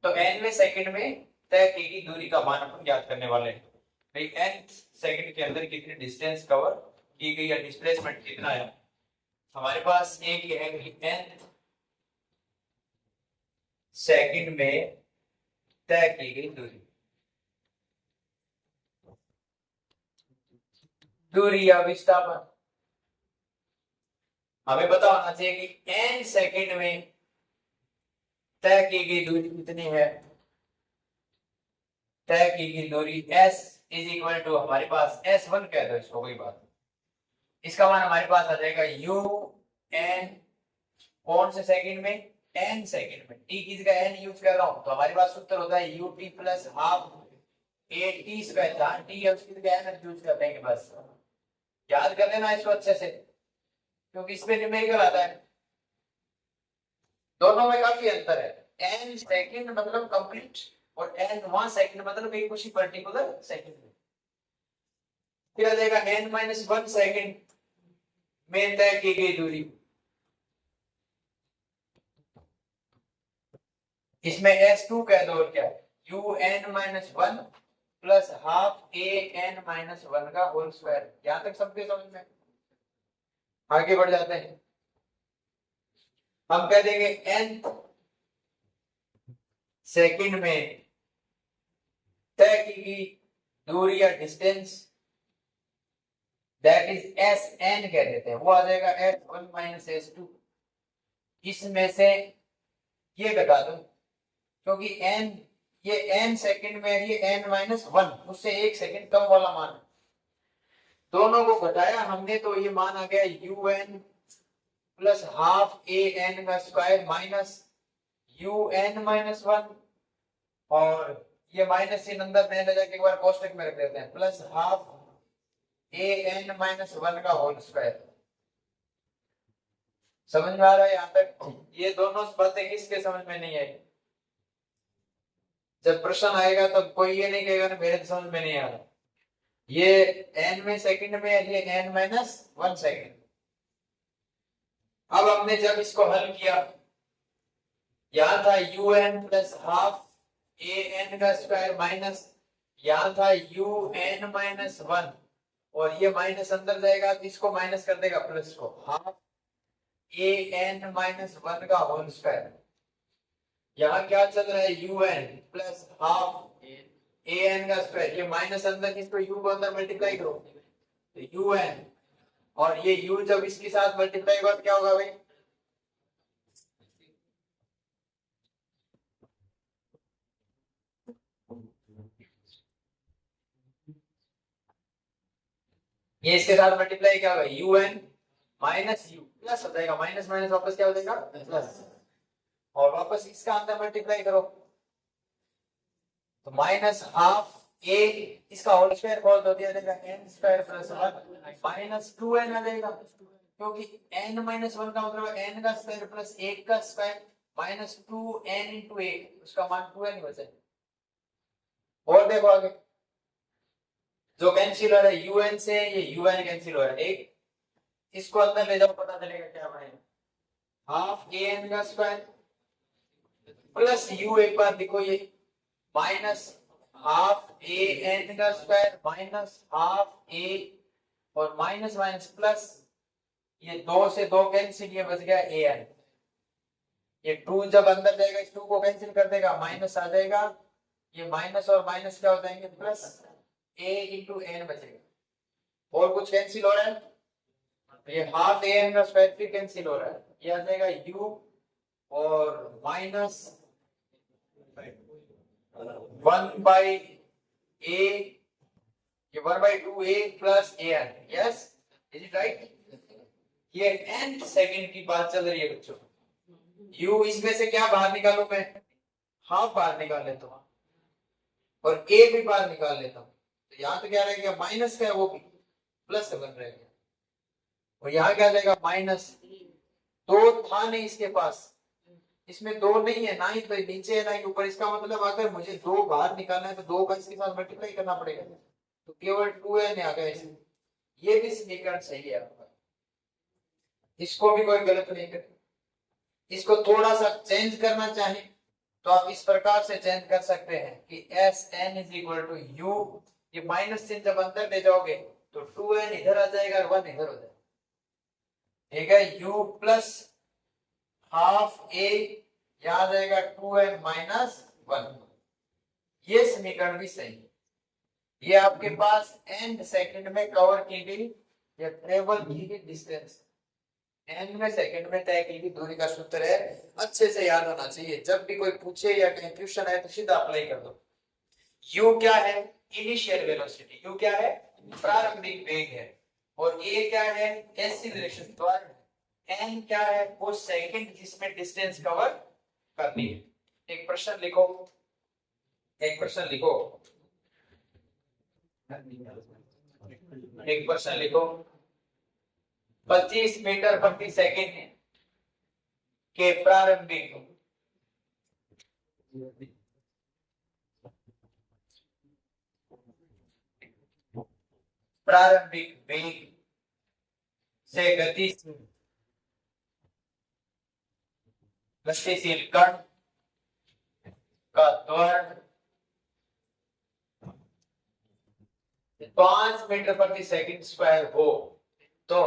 तो nवें सेकंड में तय की गई दूरी का मान अपन ज्ञात करने वाले हैं। भाई n सेकंड के अंदर कितनी डिस्टेंस कवर की गई या डिस्प्लेसमेंट कितना है। हमारे पास एक है कि n सेकंड में तय की गई दूरी या विस्थापन। हमें पता होना चाहिए कि n सेकंड में तय की गई दूरी कितनी है। तय की गई दूरी s इज इक्वल टू हमारे पास s1 कह दो इसको, कोई बात। इसका मान हमारे पास आ जाएगा u n कौन से सेकंड में, n सेकंड में। t की जगह n यूज कर रहा हूं तो हमारे पास सूत्र होता है ut plus half a t square. जहां t है उसकी जगह n यूज कर देंगे, बस याद कर लेना इसको अच्छे से क्योंकि इसमें न्यूमेरिकल आता है। दोनों में काफी अंतर है। n सेकंड मतलब कंप्लीट और n वहां सेकंड मतलब एक उसी पर्टिकुलर सेकंड में। फिर आ जाएगा n-1 सेकंड में तय की गई दूरी। इसमें s2 कह दो और क्या un-1 प्लस हाफ an-1 का होल स्क्वायर। यहां तक सबके समझ में। आगे बढ़ जाते हैं, हम कह देंगे n सेकंड में तय की गई दूरी या डिस्टेंस दैट इज sn कह देते हैं, वो आ जाएगा s1 माइनस s2। इसमें से ये घटा दो क्योंकि n ये n सेकंड में है, ये n-1 उससे एक सेकंड कम वाला मान। दोनों को घटाया हमने तो ये मान आ गया un प्लस हाफ an का स्क्वायर माइनस un-1 और ये माइनस चिन्ह अंदर नहीं ले जाके एक बार कोष्टक में रख देते हैं प्लस हाफ an-1 का होल स्क्वायर। समझ में आ रहा है यहां तक? ये दोनों बातें किसके समझ में नहीं आई? जब प्रश्न आएगा तब कोई ये नहीं कहेगा ना मेरे तो समझ में नहीं आ रहा। ये n सेकंड में है, ये n-1 सेकंड। अब हमने जब इसको हल किया, यहां था un प्लस हाफ an का स्क्वायर माइनस यहां था un-1 और ये माइनस अंदर जाएगा तो इसको माइनस कर देगा प्लस को, हाफ an-1 का होल स्क्वायर। यहाँ क्या चल रहा है un प्लस हाफ an का स्क्वायर, ये माइनस अंदर इसको u को अंदर मल्टीप्लाई करो तो un और ये u जब इसके साथ मल्टीप्लाई होगा तो क्या होगा भाई? ये इसके साथ मल्टीप्लाई क्या होगा un माइनस u प्लस हो जाएगा, माइनस माइनस वापस क्या हो जाएगा प्लस, और वापस इसका अंदर मल्टीप्लाई करो तो माइनस हाफ a इसका होल स्क्वायर खोल दो दिया जाएगा n square plus 1 minus 2n आ जाएगा क्योंकि n-1 का मतलब n का स्क्वायर प्लस 1 का स्क्वायर माइनस 2n इंटू 1 उसका मान 2n बचे। और देखो आगे जो कैंसिल हो रहा है un से ये un कैंसिल हो रहा है, एक इसको अंदर ले जाओ पता चलेगा क्या बनेगा हाफ an का स्क्वायर प्लस u एक बार देखो ये माइनस हाफ an का स्क्वायर माइनस हाफ a और माइनस माइनस प्लस ये 2 से 2 कैंसिल, ये बच गया an। ये 2 जब अंदर जाएगा इस 2 को कैंसिल कर देगा, माइनस आ जाएगा, ये माइनस और माइनस क्या हो जाएंगे प्लस a इंटू n बचेगा। और कुछ कैंसिल हो रहा है, ये हाफ an का स्क्वायर फिर कैंसिल हो रहा है, ये आ जाएगा u और माइनस 1 बाई a, ये 1/2 a plus an। Yes, is it right? ये n सेकंड की बात चल रही है बच्चों। u इसमें से क्या बाहर निकालूं मैं? हाफ बाहर निकाल लेता हूं और a भी बाहर निकाल लेता हूं तो यहाँ तो क्या रहेगा माइनस का है वो भी प्लस से बन रहेगा और यहाँ क्या रहेगा माइनस। दो था नहीं इसके पास, इसमें 2 नहीं है, ना ही तो नीचे है ना ही ऊपर। इसका मतलब अगर मुझे 2 बाहर निकालना है तो 2 का इसके साथ मल्टीप्लाई करना पड़ेगा तो केवल 2n आ गया इसमें। ये भी समीकरण सही है आपका, इसको भी कोई गलत नहीं करे। इसको थोड़ा सा चेंज करना चाहे तो आप इस प्रकार से चेंज कर सकते हैं कि S N is equal to U, ये माइनस चिन्ह जब अंदर ले जाओगे तो 2n इधर आ जाएगा और 1 इधर हो जाएगा, ठीक है। u प्लस हाफ ए यहां आ जाएगा 2n माइनस 1, ये समीकरण भी सही है। ये आपके पास एन सेकंड में कवर की गई या ट्रेवल की गई डिस्टेंस, एन में सेकंड में तय की गई दूरी का सूत्र है, अच्छे से याद होना चाहिए। जब भी कोई पूछे या कंफ्यूजन है तो सीधा अप्लाई कर दो। u क्या है? Initial velocity. u क्या है? प्रारंभिक वेग है। और a क्या है? एक्सीलरेशन त्वरण। n क्या है? वो सेकंड जिसमें डिस्टेंस कवर करनी है। एक प्रश्न लिखो, एक प्रश्न लिखो, एक प्रश्न लिखो। 25 मीटर प्रति सेकंड के प्रारंभिक वेग से गतिशील कण का त्वरण 5 मीटर प्रति सेकंड स्क्वायर हो तो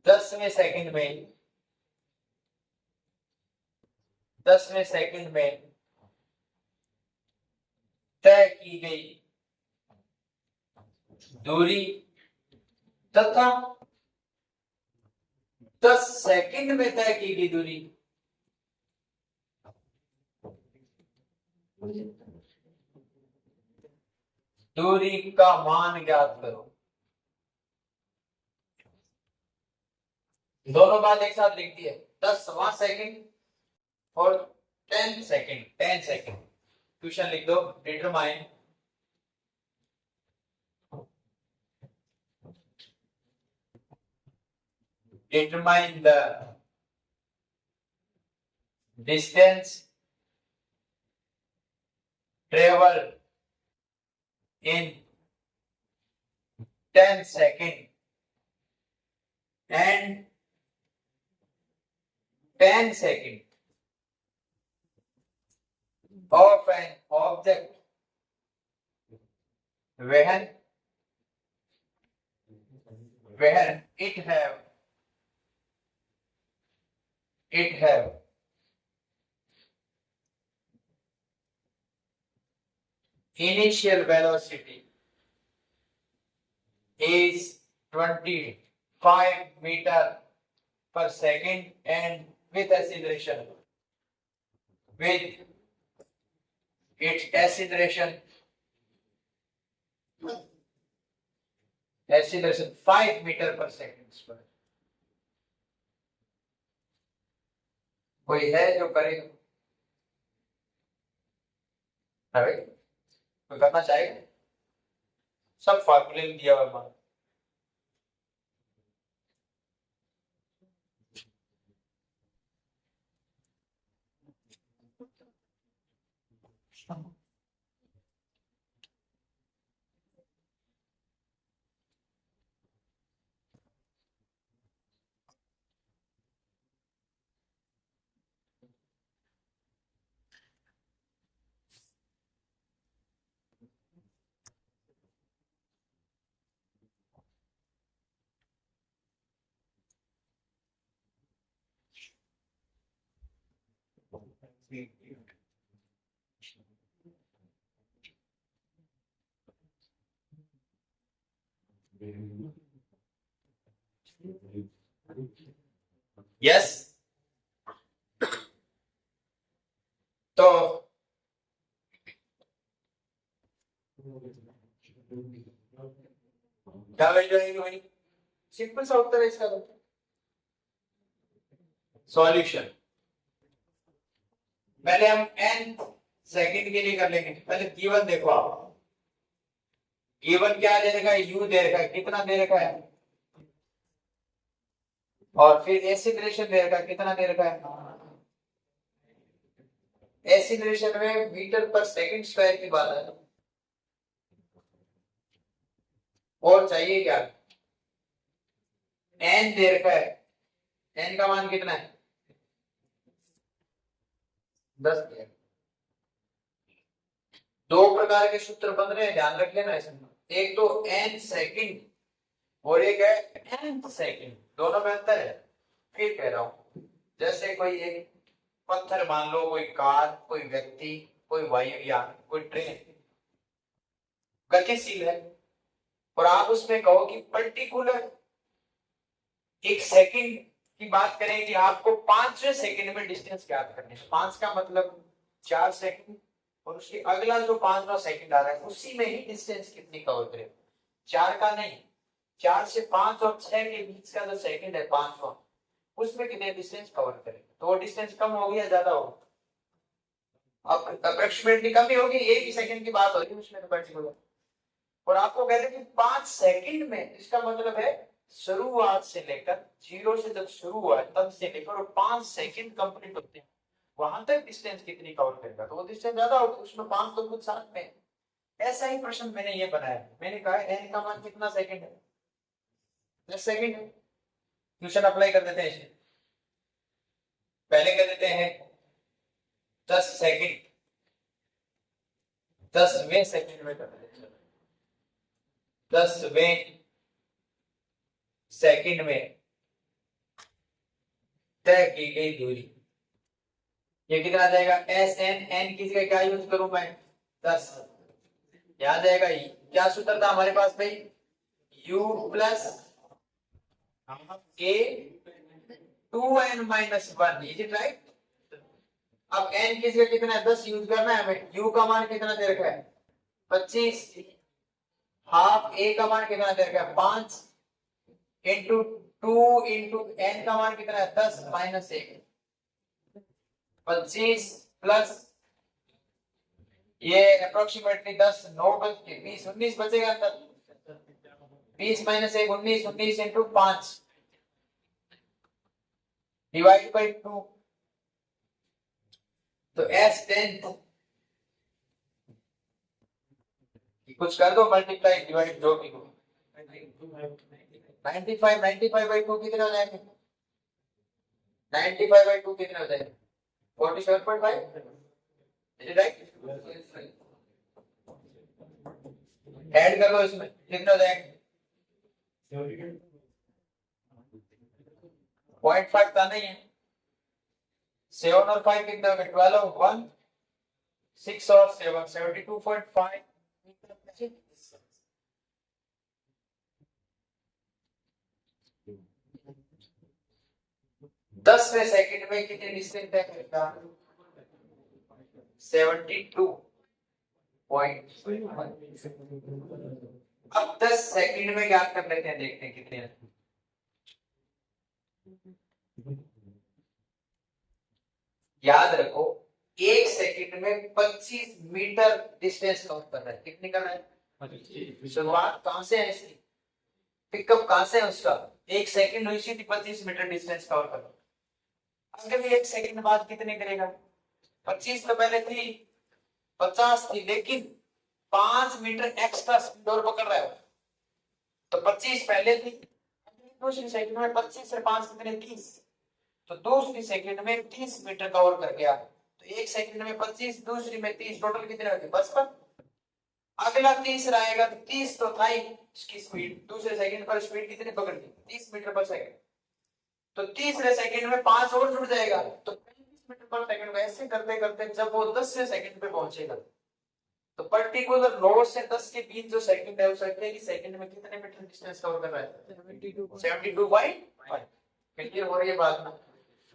10वें सेकंड में तय की गई दूरी तथा 10 सेकंड में तय की गई दूरी का मान ज्ञात करो। दोनों बात एक साथ लिख दी है, 10वां सेकंड और 10 सेकंड। 10 सेकंड क्वेश्चन लिख दो। determine the distance traveled in 10 seconds and 10 seconds of an object when it have initial velocity is 25 meter per second and with acceleration with its acceleration 5 meter per second square। कोई है जो करेगा? अरे कोई करना चाहेगा? सब फार्मूले में दिया हुआ है। यस तो क्या वैल्यू आएगी भाई? सिंपल सा उत्तर है इसका। तो सॉल्यूशन पहले हम n सेकंड के लिए कर लेंगे। पहले गिवन देखो आप, गिवन क्या दे रखा है? u दे रखा है, कितना दे रखा है? और फिर एक्सीलरेशन दे रखा है, कितना दे रखा है? एक्सीलरेशन में मीटर पर सेकंड स्क्वायर की बात है। और चाहिए क्या? n दे रखा है, n का मान कितना है? 10 दिया। दो प्रकार के सूत्र बन रहे हैं, ध्यान रख लेना इसमें। एक तो n सेकंड और एक है nth सेकंड, दोनों में अंतर है। फिर कह रहा हूं, जैसे कोई एक पत्थर मान लो, कोई कार, कोई व्यक्ति, कोई वायुयान, कोई ट्रेन गतिशील है, और आप उसमें कहो कि पर्टिकुलर एक सेकंड की बात करें कि आपको 5वें सेकंड में डिस्टेंस ज्ञात करने है। 5 का मतलब 4 सेकंड, और उसके अगला जो 5वां सेकंड आ रहा है उसी में ही डिस्टेंस कितनी कवर करे, 4 का नहीं, 4 से 5 और 6 के बीच का जो सेकंड है 5वां, उसमें कितने डिस्टेंस कवर करे। तो वो डिस्टेंस कम होगी या ज्यादा होगी? अब अप्रोक्सीमेटली कम ही होगी, एक ही सेकंड की बात होगी उसमें तो पर्टिकुलर। और आपको कहते हैं कि 5 सेकंड में, इसका मतलब है शुरुआत से लेकर 0 से जब शुरू हुआ है तब से लेकर और 5 सेकंड कंप्लीट होते हैं वहां तक डिस्टेंस कितनी कवर करेगा, तो वो डिस्टेंस ज्यादा होगी, उसमें 5 तो कुछ साथ में। ऐसा ही प्रश्न मैंने ये बनाया, मैंने कहा n का मान कितना सेकंड है, 10 सेकंड है। ट्यूशन अप्लाई कर देते हैं इसे, पहले कर देते हैं 10 सेकंड, 10वें सेकंड में कर देते हैं, 10वें सेकंड में तय की गई दूरी, ये कितना आ जाएगा, एस एन, एन की जगह क्या यूज करूं मैं, 10। याद आएगा, क्या सूत्र था हमारे पास भाई, u plus a 2n minus 1, is it right. अब n की जगह कितना है, 10 यूज करना है हमें। u का मान कितना दे रखा है, 25, हाफ a का मान कितना दे रखा है, 5, इंटू 2 इंटू n का मान कितना है, 10 माइनस 1, 25 प्लस ये अप्रोक्सीमेटली 10, 9 बच के 20, 19 बचेगा अंदर, 20 माइनस 1 19, 19 इंटू 5 डिवाइड बाई 2, तो s 10 कुछ कर दो, मल्टीप्लाई डिवाइड जो भी हो, 95, 95 बाई 2 कितने हो जाएंगे, 95 बाई 2 कितने हो जाएंगे, 47.5, इज इट राइट। ऐड कर लो इसमें, कितने हो जाएंगे, 0.5 था नहीं है, 7 और 5 कितने हो गए, 12 और 1 6 और 7 72.5 10वें सेकंड में कितनी डिस्टेंस तय करेगा, 72.5। अब 10 सेकंड में क्या कर लेते हैं, देखते हैं कितने। याद रखो, 1 सेकंड में 25 मीटर डिस्टेंस कवर कर रहा है, कितनी कर रहा है, शुरुआत कहां से है इसकी, पिकअप कहां से है उसका, 1 सेकंड हुई थी 25 मीटर डिस्टेंस कवर कर रहा। अगर 1 सेकंड बाद कितने करेगा, 25 तो पहले थी, 50 थी, लेकिन 5 मीटर एक्स्ट्रा स्पीड और पकड़ रहा है, तो 25 पहले थी, दूसरी सेकंड में 25 से 5 कितने, 30, तो दूसरी सेकंड में 30 मीटर कवर कर गया, तो 1 सेकंड में 25, दूसरी में 30, टोटल कितने हो गए, 55। अगला तीसरा आएगा, तो 30 तो था ही इसकी स्पीड, दूसरे सेकंड पर स्पीड कितनी पकड़ ली, 30 मीटर पर सेकंड, तो तीसरे सेकंड में 5 और जुड़ जाएगा, तो 35 मीटर पर सेकंड। ऐसे करते करते जब वो 10वें सेकंड पे पहुंचेगा, तो पर्टिकुलर 9 से 10 के बीच जो सेकंड है, उस सेकंड में कितने मीटर डिस्टेंस कवर कर रहा है, 72.5। क्लियर हो रही है बात ना।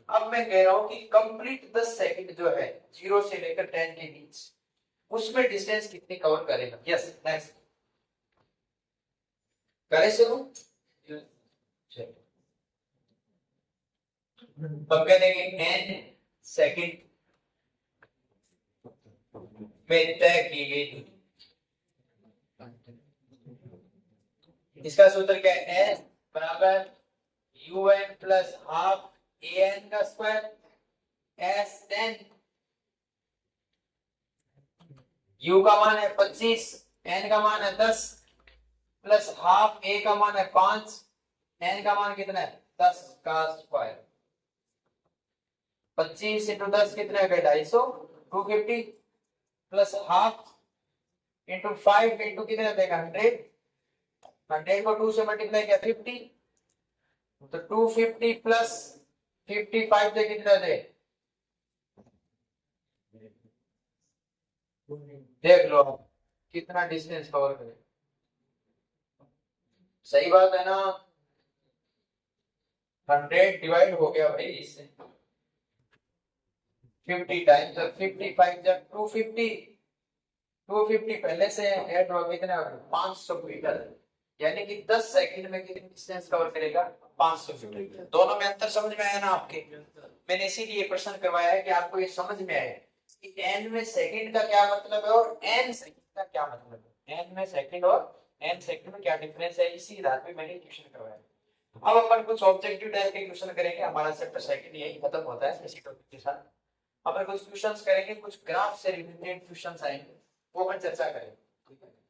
अब मैं कह रहा हूं कि कंप्लीट 10 सेकंड जो है 0 से लेकर 10 के बीच, उसमें डिस्टेंस कितनी कवर करेगा। यस नेक्स्ट करें शुरू, अब कह देंगे n सेकंड में तय की गई दूरी, इसका सूत्र क्या है, s बराबर un प्लस हाफ an का स्क्वायर s 10, u का मान है 25, n का मान है 10, प्लस हाफ a का मान है 5, n का मान कितना है, 10 का स्क्वायर। 25 इंटू 10 कितने हो गए 250 250 प्लस हाफ इंटू 5 इंटू कितने देगा 100 100 को 2 से मल्टीप्लाई किया 50 तो 250 प्लस 55 दे कितना दे देख लो कितना डिस्टेंस कवर करे सही बात है ना 100 डिवाइड हो गया भाई इससे 50 टाइम्स 55 जब 250 पहले से ऐड हो कितने 500 मीटर यानी कि 10 सेकंड में कितनी डिस्टेंस कवर करेगा 500 मीटर दोनों में अंतर समझ में आया ना आपके मैंने इसीलिए प्रश्न करवाया है कि आपको ये समझ में आए कि n में सेकंड का क्या मतलब है और n सेकंड का क्या मतलब है n में सेकंड और n सेकंड में क्या डिफरेंस है इसी आधार पे मैंने क्वेश्चन करवाया अब अपन कुछ ऑब्जेक्टिव टाइप के क्वेश्चन करेंगे हमारा चैप्टर सेकंड यही खत्म होता है इसी टॉपिक के साथ अपन कुछ क्वेश्चंस करेंगे कुछ ग्राफ से रिलेटेड क्वेश्चंस आएंगे वो अपन चर्चा करेंगे ठीक है